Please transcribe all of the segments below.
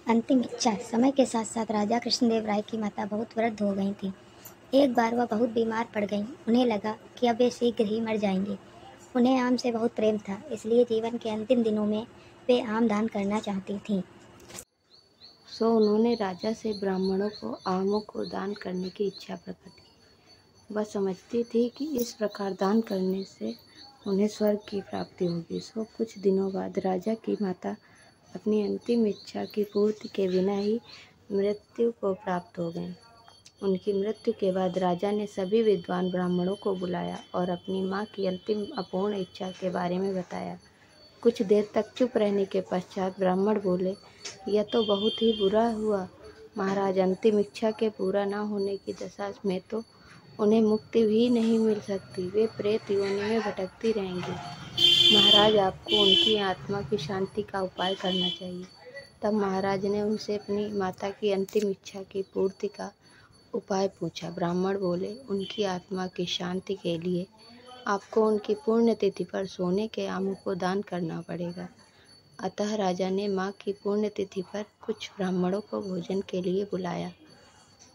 अंतिम इच्छा। समय के साथ साथ राजा कृष्णदेव राय की माता बहुत वृद्ध हो गई थी। एक बार वह बहुत बीमार पड़ गईं। उन्हें लगा कि अब वे शीघ्र ही मर जाएंगी। उन्हें आम से बहुत प्रेम था, इसलिए जीवन के अंतिम दिनों में वे आम दान करना चाहती थीं। सो उन्होंने राजा से ब्राह्मणों को आमों को दान करने की इच्छा प्रकट की। वह समझती थी कि इस प्रकार दान करने से उन्हें स्वर्ग की प्राप्ति होगी। सो कुछ दिनों बाद राजा की माता अपनी अंतिम इच्छा की पूर्ति के बिना ही मृत्यु को प्राप्त हो गईं। उनकी मृत्यु के बाद राजा ने सभी विद्वान ब्राह्मणों को बुलाया और अपनी माँ की अंतिम अपूर्ण इच्छा के बारे में बताया। कुछ देर तक चुप रहने के पश्चात ब्राह्मण बोले, यह तो बहुत ही बुरा हुआ महाराज। अंतिम इच्छा के पूरा न होने की दशा में तो उन्हें मुक्ति भी नहीं मिल सकती। वे प्रेत योनि में भटकती रहेंगी। महाराज, आपको उनकी आत्मा की शांति का उपाय करना चाहिए। तब महाराज ने उनसे अपनी माता की अंतिम इच्छा की पूर्ति का उपाय पूछा। ब्राह्मण बोले, उनकी आत्मा की शांति के लिए आपको उनकी पुण्यतिथि पर सोने के आमों को दान करना पड़ेगा। अतः राजा ने माँ की पुण्यतिथि पर कुछ ब्राह्मणों को भोजन के लिए बुलाया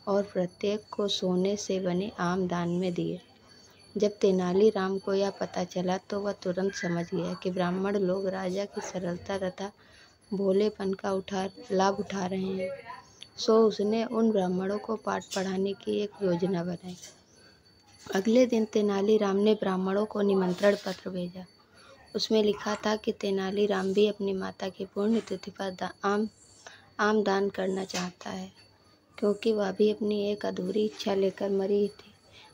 और प्रत्येक को सोने से बने आम दान में दिए। जब तेनालीराम को यह पता चला तो वह तुरंत समझ गया कि ब्राह्मण लोग राजा की सरलता तथा भोलेपन का लाभ उठा रहे हैं। सो उसने उन ब्राह्मणों को पाठ पढ़ाने की एक योजना बनाई। अगले दिन तेनालीराम ने ब्राह्मणों को निमंत्रण पत्र भेजा। उसमें लिखा था कि तेनालीराम भी अपनी माता की पुण्यतिथि पर आम दान करना चाहता है, क्योंकि वह भी अपनी एक अधूरी इच्छा लेकर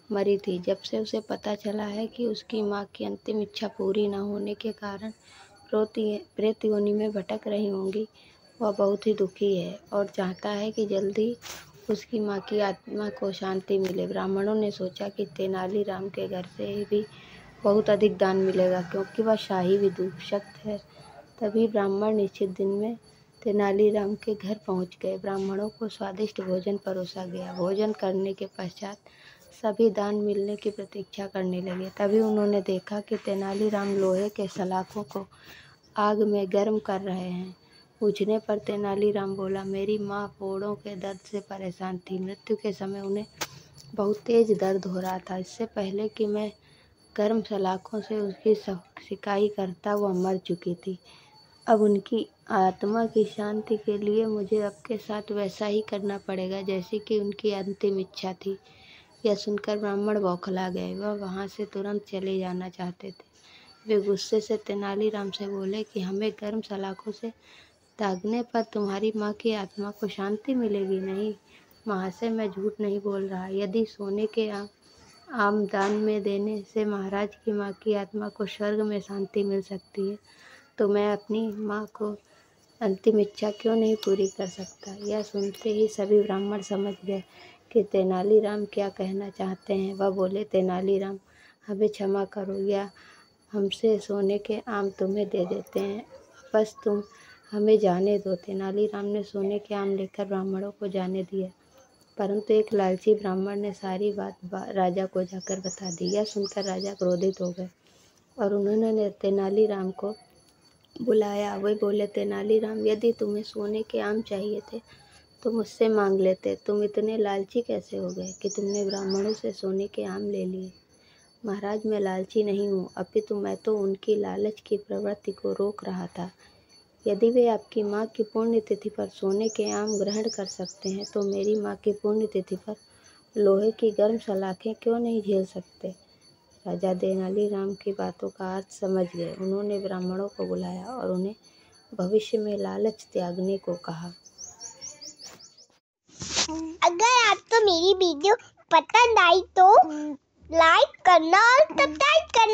मरी थी। जब से उसे पता चला है कि उसकी माँ की अंतिम इच्छा पूरी न होने के कारण प्रेत योनि में भटक रही होंगी, वह बहुत ही दुखी है और चाहता है कि जल्दी उसकी माँ की आत्मा को शांति मिले। ब्राह्मणों ने सोचा कि तेनालीराम के घर से भी बहुत अधिक दान मिलेगा, क्योंकि वह शाही विदूषक है। तभी ब्राह्मण निश्चित दिन में तेनालीराम के घर पहुंच गए। ब्राह्मणों को स्वादिष्ट भोजन परोसा गया। भोजन करने के पश्चात सभी दान मिलने की प्रतीक्षा करने लगे। तभी उन्होंने देखा कि तेनालीराम लोहे के सलाखों को आग में गर्म कर रहे हैं। पूछने पर तेनालीराम बोला, मेरी माँ फोड़ों के दर्द से परेशान थी। मृत्यु के समय उन्हें बहुत तेज दर्द हो रहा था। इससे पहले कि मैं गर्म सलाखों से उसकी सिकाई करता, वह मर चुकी थी। अब उनकी आत्मा की शांति के लिए मुझे आपके साथ वैसा ही करना पड़ेगा जैसे कि उनकी अंतिम इच्छा थी। यह सुनकर ब्राह्मण बौखला गए। वह वहाँ से तुरंत चले जाना चाहते थे। वे गुस्से से तेनालीराम से बोले कि हमें गर्म सलाखों से दागने पर तुम्हारी माँ की आत्मा को शांति मिलेगी? नहीं महाशय, मैं झूठ नहीं बोल रहा। यदि सोने के आम दान में देने से महाराज की माँ की आत्मा को स्वर्ग में शांति मिल सकती है, तो मैं अपनी माँ को अंतिम इच्छा क्यों नहीं पूरी कर सकता। यह सुनते ही सभी ब्राह्मण समझ गए कि तेनालीराम क्या कहना चाहते हैं। वह बोले, तेनालीराम, हमें क्षमा करो, या हमसे सोने के आम तुम्हें दे देते हैं, बस तुम हमें जाने दो। तेनालीराम ने सोने के आम लेकर ब्राह्मणों को जाने दिया, परंतु एक लालची ब्राह्मण ने सारी बात राजा को जाकर बता दी। यह सुनकर राजा क्रोधित हो गए और उन्होंने तेनालीराम को बुलाया। वे बोले, तेनालीराम, यदि तुम्हें सोने के आम चाहिए थे तो मुझसे मांग लेते। तुम इतने लालची कैसे हो गए कि तुमने ब्राह्मणों से सोने के आम ले लिए? महाराज, मैं लालची नहीं हूँ, अपितु मैं तो उनकी लालच की प्रवृत्ति को रोक रहा था। यदि वे आपकी माँ की पुण्यतिथि पर सोने के आम ग्रहण कर सकते हैं, तो मेरी माँ की पुण्यतिथि पर लोहे की गर्म सलाखें क्यों नहीं झेल सकते? राजा तेनालीराम की बातों का अर्थ समझ गए। उन्होंने ब्राह्मणों को बुलाया और उन्हें भविष्य में लालच त्यागने को कहा। अगर आपको मेरी वीडियो पसंद आई तो लाइक करना और सब्सक्राइब करना।